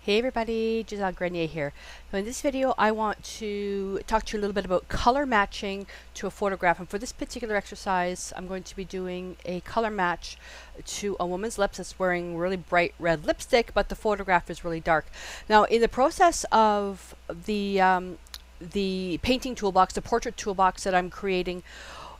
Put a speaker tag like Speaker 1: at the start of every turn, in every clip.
Speaker 1: Hey everybody, Gisele Grenier here. So in this video I want to talk to you a little bit about color matching to a photograph, and for this particular exercise I'm going to be doing a color match to a woman's lips that's wearing really bright red lipstick, but the photograph is really dark. Now in the process of the painting toolbox, the portrait toolbox that I'm creating,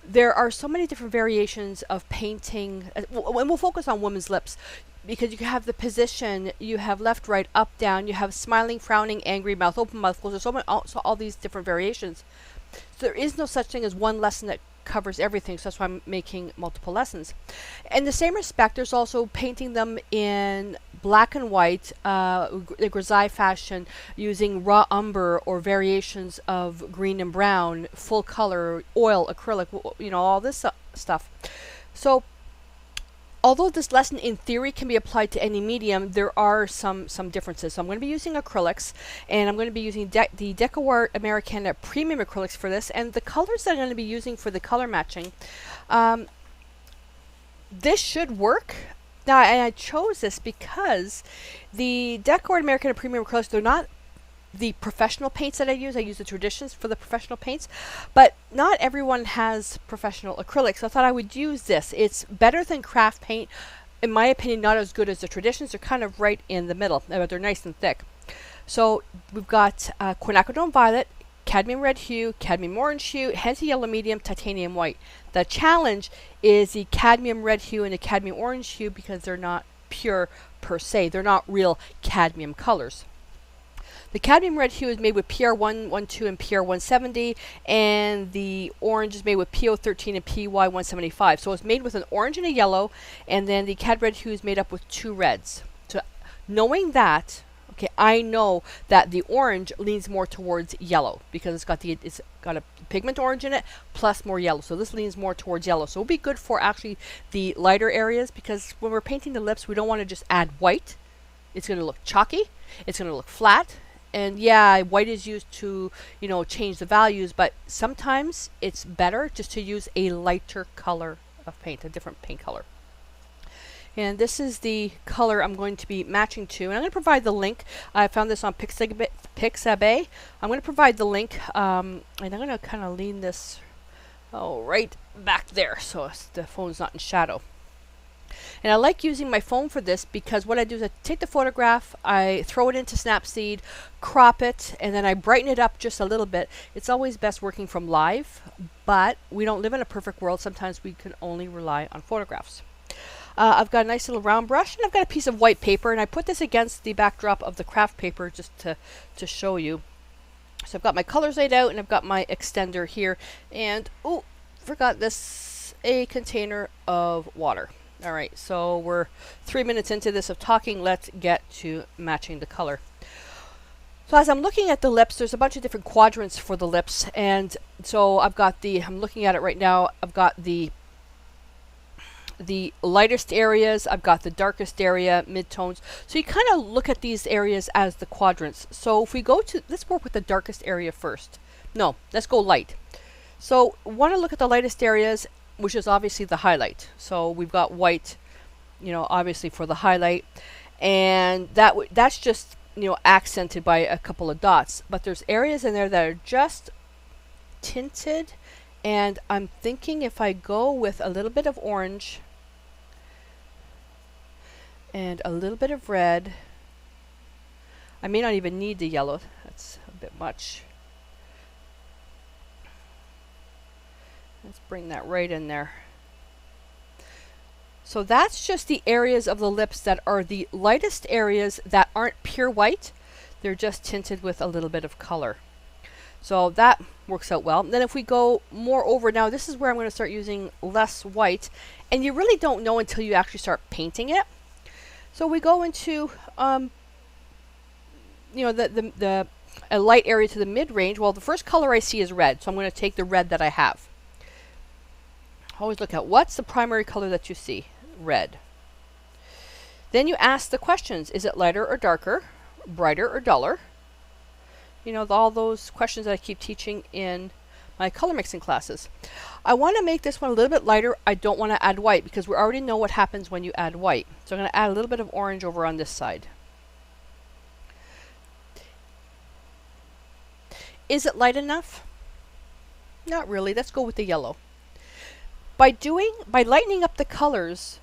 Speaker 1: there are so many different variations of painting, and we'll focus on women's lips because you have the position, you have left, right, up, down, you have smiling, frowning, angry, mouth open, mouth closed. There's so many, all these different variations. So there is no such thing as one lesson that covers everything, so that's why I'm making multiple lessons. In the same respect, there's also painting them in black and white, the grisaille fashion, using raw umber or variations of green and brown, full color, oil, acrylic, all this stuff. So although this lesson in theory can be applied to any medium, there are some differences. So I'm going to be using acrylics, and I'm going to be using the DecoArt Americana Premium acrylics for this, and the colors that I'm going to be using for the color matching. This should work. Now, I chose this because the DecoArt Americana Premium acrylics, they're not the professional paints that I use the Traditions for the professional paints, but not everyone has professional acrylics, so I thought I would use this. It's better than craft paint, in my opinion, not as good as the Traditions. They're kind of right in the middle, but they're nice and thick. So we've got quinacridone violet, cadmium red hue, cadmium orange hue, Hansa yellow medium, titanium white. The challenge is the cadmium red hue and the cadmium orange hue because they're not pure per se. They're not real cadmium colors. The cadmium red hue is made with PR112 and PR170, and the orange is made with PO13 and PY175. So it's made with an orange and a yellow, and then the cad red hue is made up with two reds. So knowing that, okay, I know that the orange leans more towards yellow because it's got a pigment orange in it plus more yellow. So this leans more towards yellow. So it'll be good for actually the lighter areas, because when we're painting the lips, we don't want to just add white. It's going to look chalky. It's going to look flat. And yeah, white is used to, change the values, but sometimes it's better just to use a lighter color of paint, a different paint color. And this is the color I'm going to be matching to, and I'm going to provide the link. I found this on Pixabay. I'm going to provide the link, and I'm going to kind of lean this right back there so the phone's not in shadow. And I like using my phone for this because what I do is I take the photograph, I throw it into Snapseed, crop it, and then I brighten it up just a little bit. It's always best working from live, but we don't live in a perfect world. Sometimes we can only rely on photographs. I've got a nice little round brush, and I've got a piece of white paper, and I put this against the backdrop of the craft paper just to show you. So I've got my colors laid out, and I've got my extender here, and oh, forgot this, a container of water. All right, so we're 3 minutes into this of talking. Let's get to matching the color. So as I'm looking at the lips, there's a bunch of different quadrants for the lips, and so I'm looking at it right now. I've got the lightest areas, I've got the darkest area, mid-tones. So you kind of look at these areas as the quadrants. So if we go to, let's work with the darkest area first. No, let's go light. So want to look at the lightest areas, which is obviously the highlight. So we've got white, obviously for the highlight, and that's just, accented by a couple of dots. But there's areas in there that are just tinted, and I'm thinking if I go with a little bit of orange and a little bit of red, I may not even need the yellow. That's a bit much. Let's bring that right in there. So that's just the areas of the lips that are the lightest areas that aren't pure white. They're just tinted with a little bit of color. So that works out well. Then if we go more over, now this is where I'm going to start using less white, and you really don't know until you actually start painting it. So we go into a light area to the mid-range. Well, the first color I see is red, so I'm going to take the red that I have. Always look at what's the primary color that you see, red. Then you ask the questions, is it lighter or darker, brighter or duller? All those questions that I keep teaching in my color mixing classes. I want to make this one a little bit lighter. I don't want to add white because we already know what happens when you add white. So I'm going to add a little bit of orange over on this side. Is it light enough? Not really. Let's go with the yellow. By lightening up the colors,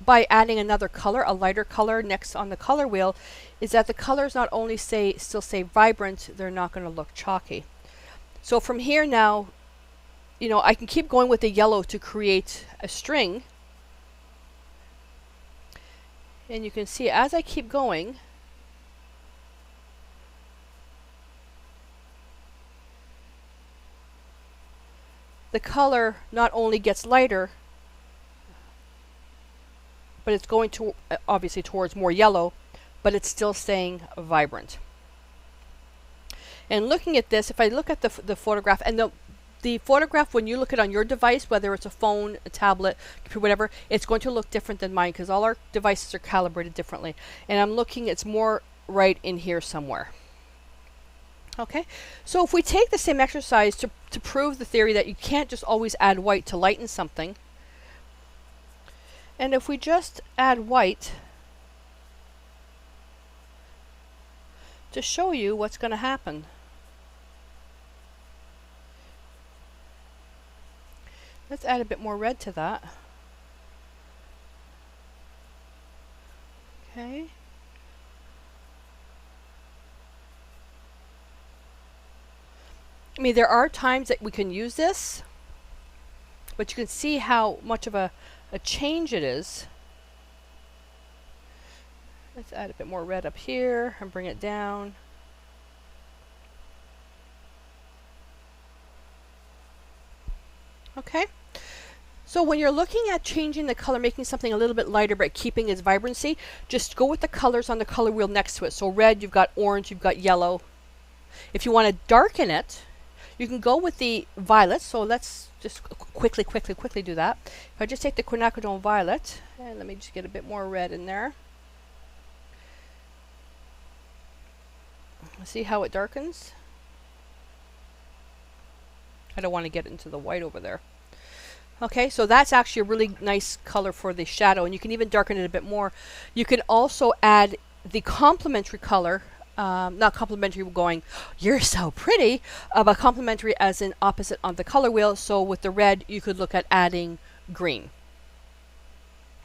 Speaker 1: by adding another color, a lighter color next on the color wheel, is that the colors not only still say vibrant, they're not going to look chalky. So from here now, you know, I can keep going with the yellow to create a string. And you can see as I keep going, the color not only gets lighter, but it's going to obviously towards more yellow, but it's still staying vibrant. And looking at this, if I look at the photograph, and the photograph, when you look at it on your device, whether it's a phone, a tablet, computer, whatever, it's going to look different than mine because all our devices are calibrated differently. And I'm looking, it's more right in here somewhere. Okay, so if we take the same exercise to prove the theory that you can't just always add white to lighten something, and if we just add white to show you what's going to happen. Let's add a bit more red to that. Okay. I mean, there are times that we can use this, but you can see how much of a change it is. Let's add a bit more red up here and bring it down. Okay. So when you're looking at changing the color, making something a little bit lighter but keeping its vibrancy, just go with the colors on the color wheel next to it. So red, you've got orange, you've got yellow. If you want to darken it, you can go with the violet. So let's just quickly do that. If I just take the quinacridone violet, and let me just get a bit more red in there. See how it darkens? I don't want to get into the white over there. Okay, so that's actually a really nice color for the shadow, and you can even darken it a bit more. You can also add the complementary color, not complementary going, you're so pretty, but complementary as an opposite on the color wheel. So with the red, you could look at adding green.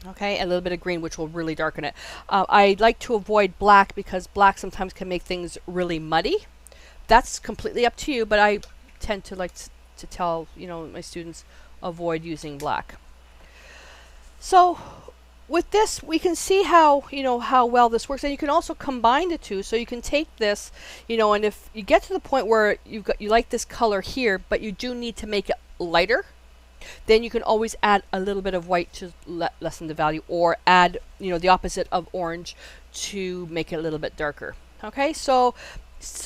Speaker 1: Okay, a little bit of green, which will really darken it. I like to avoid black because black sometimes can make things really muddy. That's completely up to you, but I tend to like to tell, you know, my students avoid using black. So with this, we can see how, you know, how well this works, and you can also combine the two. So you can take this, you know, and if you get to the point where you like this color here, but you do need to make it lighter, then you can always add a little bit of white to lessen the value, or add, you know, the opposite of orange to make it a little bit darker. Okay, so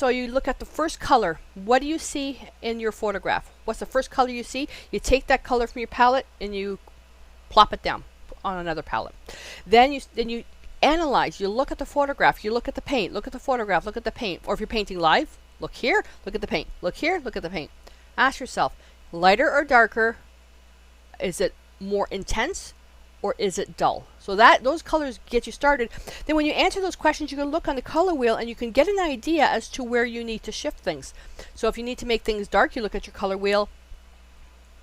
Speaker 1: you look at the first color. What do you see in your photograph? What's the first color you see? You take that color from your palette and you plop it down on another palette. Then you analyze. You look at the photograph. You look at the paint. Look at the photograph. Look at the paint. Or if you're painting live, look here. Look at the paint. Look here. Look at the paint. Ask yourself, lighter or darker? Is it more intense or is it dull? So those colors get you started. Then when you answer those questions, you can look on the color wheel and you can get an idea as to where you need to shift things. So if you need to make things dark, you look at your color wheel,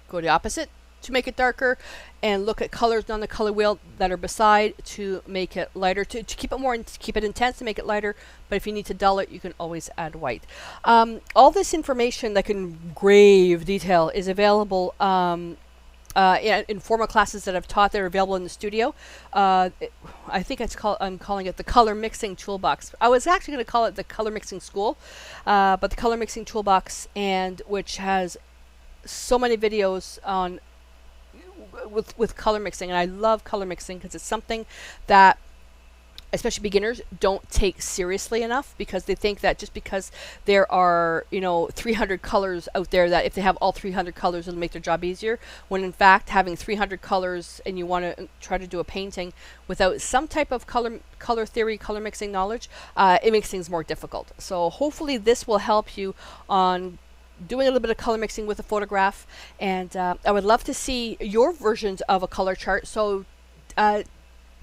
Speaker 1: go the opposite to make it darker, and look at colors on the color wheel that are beside to make it lighter, to keep it more, to keep it intense, to make it lighter. But if you need to dull it, you can always add white. All this information, like in grave detail, is available in formal classes that I've taught that are available in the studio. I think I'm calling it the Color Mixing Toolbox. I was actually going to call it the Color Mixing School, but the Color Mixing Toolbox, and which has so many videos on with color mixing. And I love color mixing because it's something that especially beginners don't take seriously enough, because they think that just because there are, you know, 300 colors out there, that if they have all 300 colors it'll make their job easier, when in fact having 300 colors and you want to try to do a painting without some type of color theory, color mixing knowledge, it makes things more difficult. So hopefully this will help you on doing a little bit of color mixing with a photograph, and I would love to see your versions of a color chart. So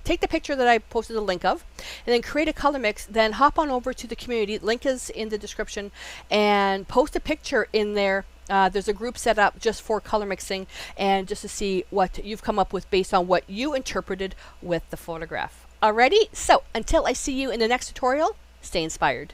Speaker 1: take the picture that I posted a link of, and then create a color mix. Then hop on over to the community. Link is in the description, and post a picture in there. There's a group set up just for color mixing and just to see what you've come up with based on what you interpreted with the photograph. Alrighty, so until I see you in the next tutorial, stay inspired.